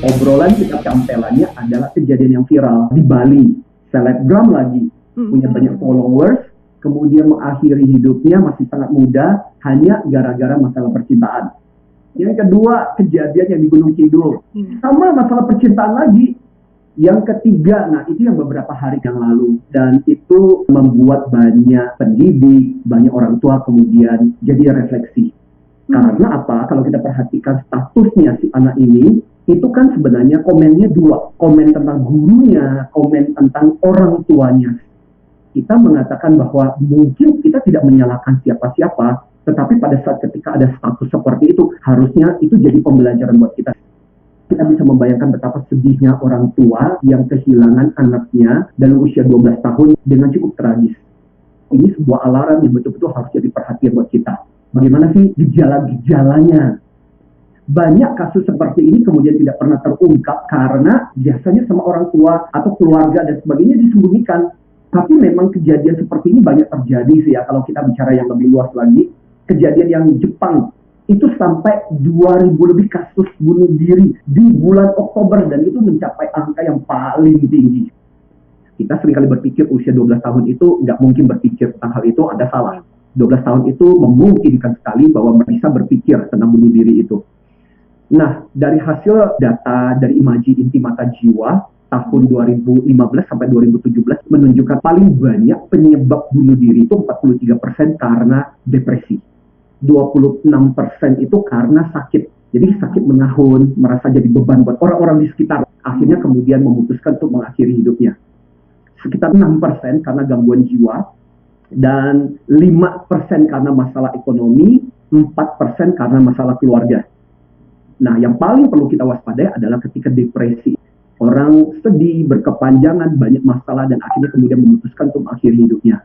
Obrolan kita campelannya adalah kejadian yang viral di Bali. Selebgram lagi, punya banyak followers, kemudian mengakhiri hidupnya masih sangat muda, hanya gara-gara masalah percintaan. Yang kedua, kejadian yang di Gunung Kidul. Sama masalah percintaan lagi. Yang ketiga, nah itu yang beberapa hari yang lalu. Dan itu membuat banyak pendidik, banyak orang tua kemudian jadi refleksi. Karena apa? Kalau kita perhatikan statusnya si anak ini, itu kan sebenarnya komennya dua. Komen tentang gurunya, komen tentang orang tuanya. Kita mengatakan bahwa mungkin kita tidak menyalahkan siapa-siapa, tetapi pada saat ketika ada status seperti itu, harusnya itu jadi pembelajaran buat kita. Kita bisa membayangkan betapa sedihnya orang tua yang kehilangan anaknya dalam usia 12 tahun dengan cukup tragis. Ini sebuah alarm yang betul-betul harus jadi perhatian buat kita. Bagaimana sih gejala-gejalanya? Banyak kasus seperti ini kemudian tidak pernah terungkap karena biasanya sama orang tua atau keluarga dan sebagainya disembunyikan. Tapi memang kejadian seperti ini banyak terjadi sih ya, kalau kita bicara yang lebih luas lagi. Kejadian yang Jepang, itu sampai 2.000 lebih kasus bunuh diri di bulan Oktober, dan itu mencapai angka yang paling tinggi. Kita seringkali berpikir usia 12 tahun itu nggak mungkin berpikir tentang hal itu, ada salah. 12 tahun itu memungkinkan sekali bahwa bisa berpikir tentang bunuh diri itu. Nah, dari hasil data dari Imaji Inti Mata Jiwa tahun 2015 sampai 2017 menunjukkan paling banyak penyebab bunuh diri itu 43% karena depresi. 26% itu karena sakit. Jadi sakit menahun, merasa jadi beban buat orang-orang di sekitar. Akhirnya kemudian memutuskan untuk mengakhiri hidupnya. Sekitar 6% karena gangguan jiwa, dan 5% karena masalah ekonomi, 4% karena masalah keluarga. Nah, yang paling perlu kita waspadai adalah ketika depresi. Orang sedih, berkepanjangan, banyak masalah, dan akhirnya kemudian memutuskan untuk mengakhiri hidupnya.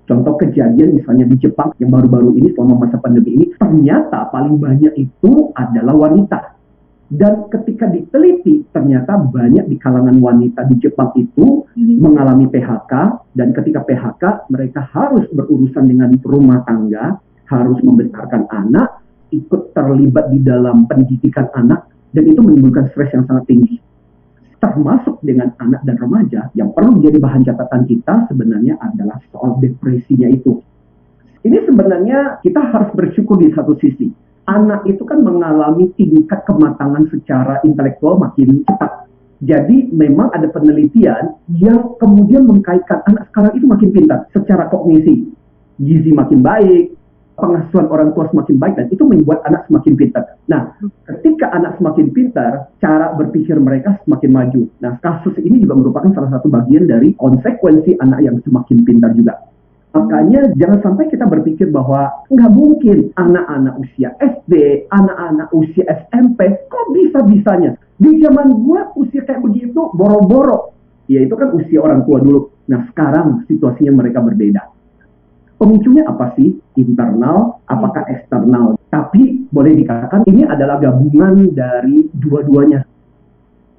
Contoh kejadian misalnya di Jepang yang baru-baru ini selama masa pandemi ini, ternyata paling banyak itu adalah wanita. Dan ketika diteliti, ternyata banyak di kalangan wanita di Jepang itu mengalami PHK, dan ketika PHK mereka harus berurusan dengan rumah tangga, harus membesarkan anak, ikut terlibat di dalam pendidikan anak, dan itu menimbulkan stres yang sangat tinggi. Termasuk dengan anak dan remaja, yang perlu menjadi bahan catatan kita sebenarnya adalah soal depresinya itu. Ini sebenarnya kita harus bersyukur di satu sisi. Anak itu kan mengalami tingkat kematangan secara intelektual makin cepat. Jadi memang ada penelitian yang kemudian mengkaitkan anak sekarang itu makin pintar secara kognisi. Gizi makin baik, pengasuhan orang tua semakin baik, dan itu membuat anak semakin pintar. Nah, ketika anak semakin pintar, cara berpikir mereka semakin maju. Nah, kasus ini juga merupakan salah satu bagian dari konsekuensi anak yang semakin pintar juga. Makanya jangan sampai kita berpikir bahwa nggak mungkin anak-anak usia SD, anak-anak usia SMP, kok bisa-bisanya? Di zaman gua usia kayak begitu, boro-boro. Ya itu kan usia orang tua dulu. Nah, sekarang situasinya mereka berbeda. Pemicunya apa sih? Internal, apakah eksternal? Tapi boleh dikatakan ini adalah gabungan dari dua-duanya.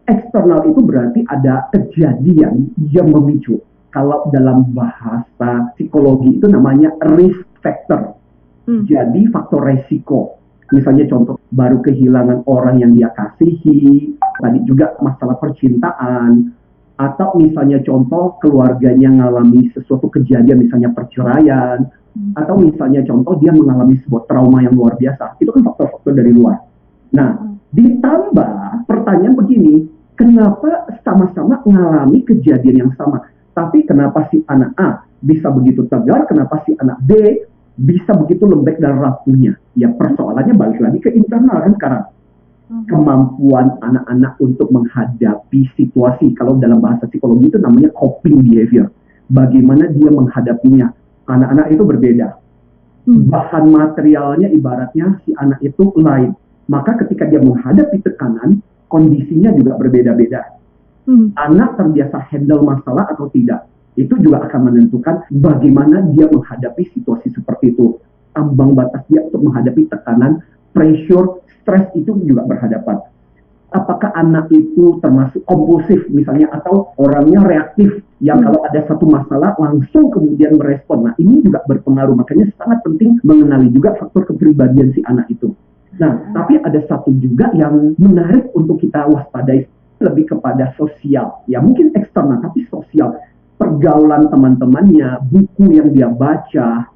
Eksternal itu berarti ada kejadian yang memicu. Kalau dalam bahasa psikologi itu namanya risk factor. Jadi faktor resiko. Misalnya contoh, baru kehilangan orang yang dia kasihi, tadi juga masalah percintaan, atau misalnya contoh keluarganya mengalami sesuatu kejadian, misalnya perceraian, atau misalnya contoh dia mengalami sebuah trauma yang luar biasa. Itu kan faktor-faktor dari luar. Nah, ditambah pertanyaan begini, kenapa sama-sama mengalami kejadian yang sama? Tapi kenapa si anak A bisa begitu tegar, kenapa si anak B bisa begitu lembek dan rapuhnya? Ya persoalannya balik lagi ke internal kan sekarang. Kemampuan anak-anak untuk menghadapi situasi. Kalau dalam bahasa psikologi itu namanya coping behavior. Bagaimana dia menghadapinya. Anak-anak itu berbeda. Bahan materialnya ibaratnya si anak itu lain. Maka ketika dia menghadapi tekanan, kondisinya juga berbeda-beda. Anak terbiasa handle masalah atau tidak. Itu juga akan menentukan bagaimana dia menghadapi situasi seperti itu. Ambang batas dia untuk menghadapi tekanan, pressure, stres itu juga berhadapan. Apakah anak itu termasuk kompulsif misalnya, atau orangnya reaktif yang kalau ada satu masalah langsung kemudian merespon. Nah, ini juga berpengaruh. Makanya sangat penting mengenali juga faktor kepribadian si anak itu. Nah, tapi ada satu juga yang menarik untuk kita waspadai, lebih kepada sosial. Ya mungkin eksternal, tapi sosial. Pergaulan teman-temannya, buku yang dia baca,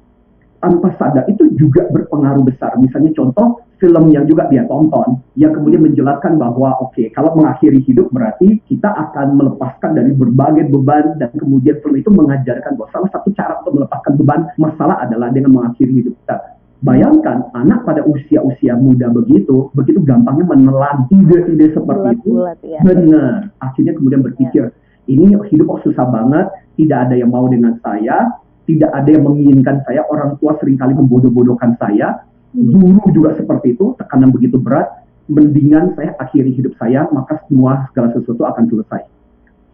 tanpa sadar itu juga berpengaruh besar. Misalnya contoh film yang juga dia tonton, yang kemudian menjelaskan bahwa oke, kalau mengakhiri hidup berarti kita akan melepaskan dari berbagai beban, dan kemudian film itu mengajarkan bahwa salah satu cara untuk melepaskan beban masalah adalah dengan mengakhiri hidup kita. Bayangkan anak pada usia-usia muda begitu gampangnya menelan ide-ide seperti itu. Ya. Benar. Akhirnya kemudian berpikir, ini hidup kok susah banget, tidak ada yang mau dengan saya, tidak ada yang menginginkan saya, orang tua seringkali membodoh-bodohkan saya, guru juga seperti itu, tekanan begitu berat, mendingan saya akhiri hidup saya, maka segala sesuatu akan selesai.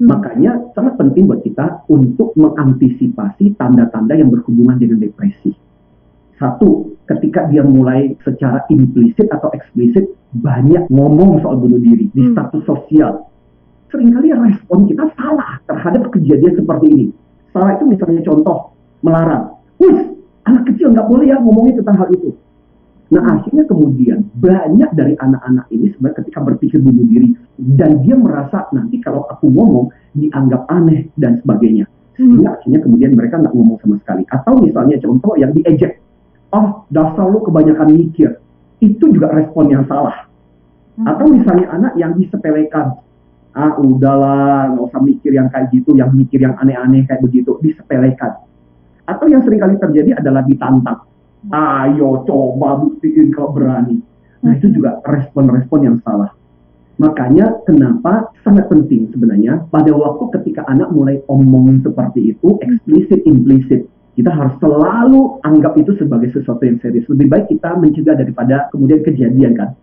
Makanya sangat penting buat kita untuk mengantisipasi tanda-tanda yang berhubungan dengan depresi. Satu, ketika dia mulai secara implisit atau eksplisit banyak ngomong soal bunuh diri di status sosial, seringkali respon kita salah terhadap kejadian seperti ini. Salah itu misalnya contoh, melarang. Anak kecil nggak boleh ya ngomongin tentang hal itu. Nah, akhirnya kemudian banyak dari anak-anak ini sebenarnya ketika berpikir bunuh diri, dan dia merasa nanti kalau aku ngomong dianggap aneh dan sebagainya. Sehingga akhirnya kemudian mereka nggak ngomong sama sekali. Atau misalnya contoh yang diejek. Dasar lu kebanyakan mikir. Itu juga respon yang salah. Atau misalnya anak yang disepelekan. Udahlah, nggak usah mikir yang kayak gitu, yang mikir yang aneh-aneh kayak begitu, disepelekan. Atau yang seringkali terjadi adalah ditantang. Ayo coba buktiin kalau berani. Nah, itu juga respon-respon yang salah. Makanya kenapa sangat penting sebenarnya pada waktu ketika anak mulai omong seperti itu, eksplisit, implisit, kita harus selalu anggap itu sebagai sesuatu yang serius. Lebih baik kita mencegah daripada kemudian kejadian kan.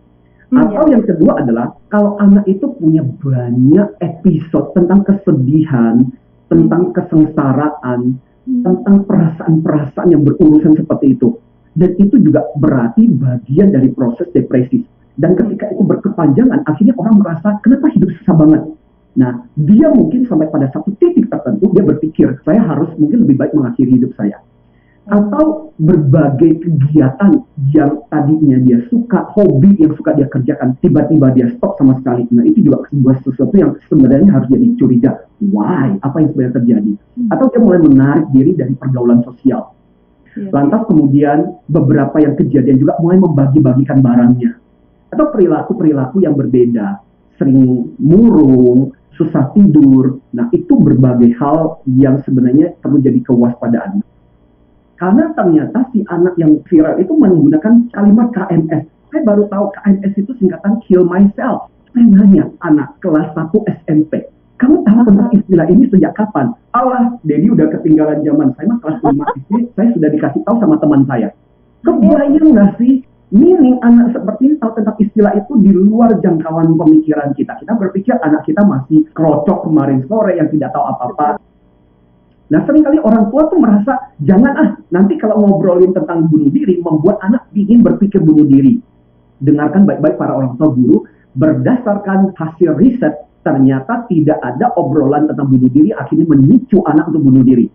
Atau yang kedua adalah kalau anak itu punya banyak episode tentang kesedihan, tentang kesengsaraan, tentang perasaan-perasaan yang berurusan seperti itu. Dan itu juga berarti bagian dari proses depresi. Dan ketika itu berkepanjangan, akhirnya orang merasa, kenapa hidup susah banget? Nah, dia mungkin sampai pada satu titik tertentu, dia berpikir, saya harus mungkin lebih baik mengakhiri hidup saya. Atau berbagai kegiatan yang tadinya dia suka, hobi yang suka dia kerjakan, tiba-tiba dia stop sama sekali. Nah, itu juga sebuah sesuatu yang sebenarnya harus jadi curiga. Why? Apa yang sebenarnya terjadi? Atau dia mulai menarik diri dari pergaulan sosial. Lantas kemudian beberapa yang kejadian juga mulai membagi-bagikan barangnya. Atau perilaku-perilaku yang berbeda. Sering murung, susah tidur. Nah, itu berbagai hal yang sebenarnya perlu jadi kewaspadaan. Karena ternyata si anak yang viral itu menggunakan kalimat KMS. Saya baru tahu KMS itu singkatan Kill Myself. Saya nanya anak kelas 1 SMP. Kamu tahu tentang istilah ini sejak kapan? Allah, Dedi udah ketinggalan zaman. Saya mah kelas 5 SD, saya sudah dikasih tahu sama teman saya. Kebayang nggak sih? Meaning anak seperti ini tahu tentang istilah itu di luar jangkauan pemikiran kita. Kita berpikir anak kita masih krocok kemarin sore yang tidak tahu apa-apa. Nah, seringkali orang tua tuh merasa, jangan nanti kalau ngobrolin tentang bunuh diri, membuat anak ingin berpikir bunuh diri. Dengarkan baik-baik para orang tua guru, berdasarkan hasil riset, ternyata tidak ada obrolan tentang bunuh diri akhirnya memicu anak untuk bunuh diri.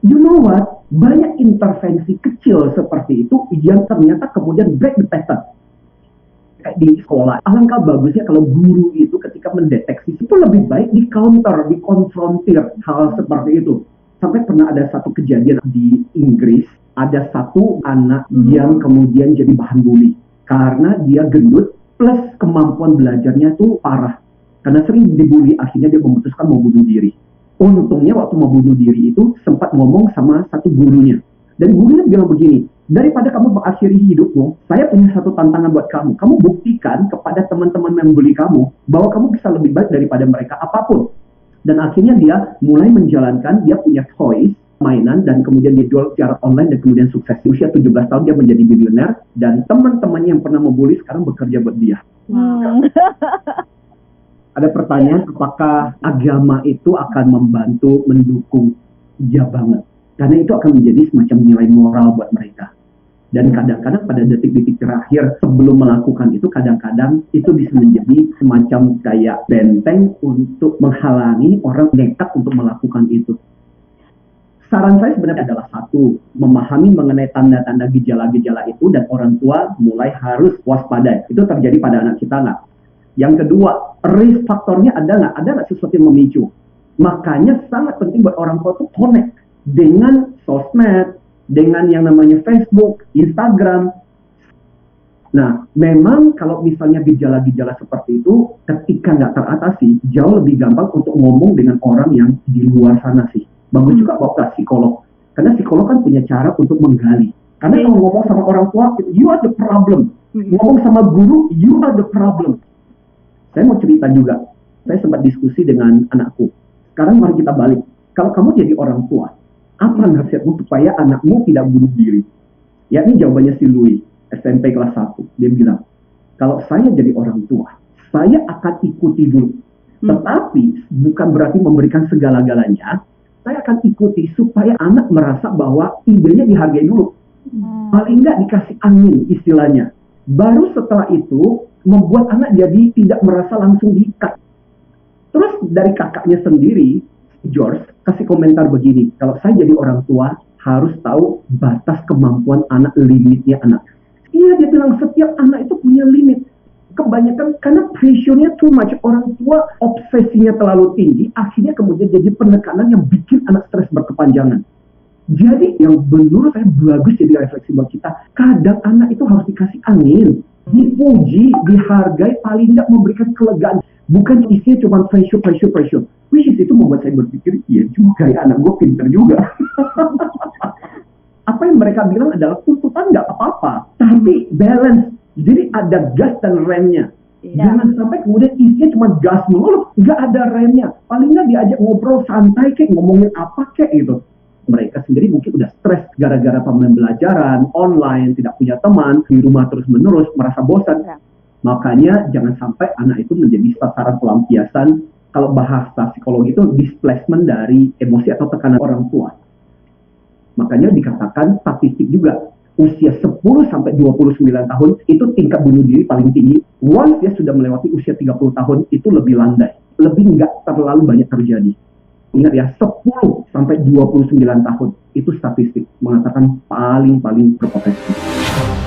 You know what? Banyak intervensi kecil seperti itu yang ternyata kemudian break the pattern. Kayak di sekolah, alangkah bagusnya kalau guru itu ketika mendeteksi itu lebih baik di counter, dikonfrontir hal seperti itu. Sampai pernah ada satu kejadian di Inggris, ada satu anak yang kemudian jadi bahan bully karena dia gendut plus kemampuan belajarnya itu parah. Karena sering dibully, akhirnya dia memutuskan mau bunuh diri. Untungnya waktu mau bunuh diri itu sempat ngomong sama satu gurunya. Dan gurunya bilang begini, daripada kamu mengakhiri hidupmu, saya punya satu tantangan buat kamu. Kamu buktikan kepada teman-teman yang bully kamu bahwa kamu bisa lebih baik daripada mereka apapun. Dan akhirnya dia mulai menjalankan, dia punya toys, mainan, dan kemudian dia jual secara online dan kemudian sukses. Di usia 17 tahun dia menjadi miliuner, dan teman-temannya yang pernah membuli sekarang bekerja buat dia. Ada pertanyaan, apakah agama itu akan membantu, mendukung? Ya banget. Karena itu akan menjadi semacam nilai moral buat mereka. Dan kadang-kadang pada detik-detik terakhir sebelum melakukan itu, kadang-kadang itu bisa menjadi semacam kayak benteng untuk menghalangi orang nekat untuk melakukan itu. Saran saya sebenarnya adalah satu, memahami mengenai tanda-tanda gejala-gejala itu dan orang tua mulai harus waspada. Itu terjadi pada anak kita nggak? Yang kedua, risk faktornya ada nggak? Ada nggak sesuatu yang memicu? Makanya sangat penting buat orang tua itu connect dengan sosmed, dengan yang namanya Facebook, Instagram. Nah, memang kalau misalnya gejala-gejala seperti itu, ketika nggak teratasi, jauh lebih gampang untuk ngomong dengan orang yang di luar sana sih. Bagus juga bawa psikolog. Karena psikolog kan punya cara untuk menggali. Karena kalau ngomong sama orang tua, you are the problem. Ngomong sama guru, you are the problem. Saya mau cerita juga. Saya sempat diskusi dengan anakku. Sekarang mari kita balik. Kalau kamu jadi orang tua, apa nasihatmu supaya anakmu tidak bunuh diri? Ya, ini jawabannya si Louis, SMP kelas 1. Dia bilang, kalau saya jadi orang tua, saya akan ikuti dulu. Tetapi bukan berarti memberikan segala-galanya. Saya akan ikuti supaya anak merasa bahwa idenya dihargai dulu. Paling nggak dikasih angin istilahnya. Baru setelah itu, membuat anak jadi tidak merasa langsung diikat. Terus dari kakaknya sendiri, George, kasih komentar begini, kalau saya jadi orang tua, harus tahu batas kemampuan anak, limitnya anak. Iya, dia bilang setiap anak itu punya limit. Kebanyakan karena pressure-nya too much, orang tua obsesinya terlalu tinggi, akhirnya kemudian jadi penekanan yang bikin anak stres berkepanjangan. Jadi yang menurut saya bagus jadi refleksi buat kita, kadang anak itu harus dikasih angin, dipuji, dihargai, paling tidak memberikan kelegaan. Bukan isinya cuma pressure. Which is itu membuat saya berpikir, iya juga ya anak gue pinter juga. Apa yang mereka bilang adalah tuntutan nggak apa-apa, tapi balance. Jadi ada gas dan remnya. Jangan sampai kemudian isinya cuma gas melulu, nggak ada remnya. Paling nggak diajak ngobrol santai kayak ngomongin apa kayak gitu. Mereka sendiri mungkin udah stres gara-gara pembelajaran online, tidak punya teman, di rumah terus-menerus, merasa bosan. Makanya jangan sampai anak itu menjadi sasaran pelampiasan, kalau bahasa psikologi itu displacement dari emosi atau tekanan orang tua. Makanya dikatakan statistik juga, usia 10 sampai 29 tahun itu tingkat bunuh diri paling tinggi. Once dia sudah melewati usia 30 tahun itu lebih landai, lebih nggak terlalu banyak terjadi. Ingat ya, 10 sampai 29 tahun itu statistik mengatakan paling berpotensi.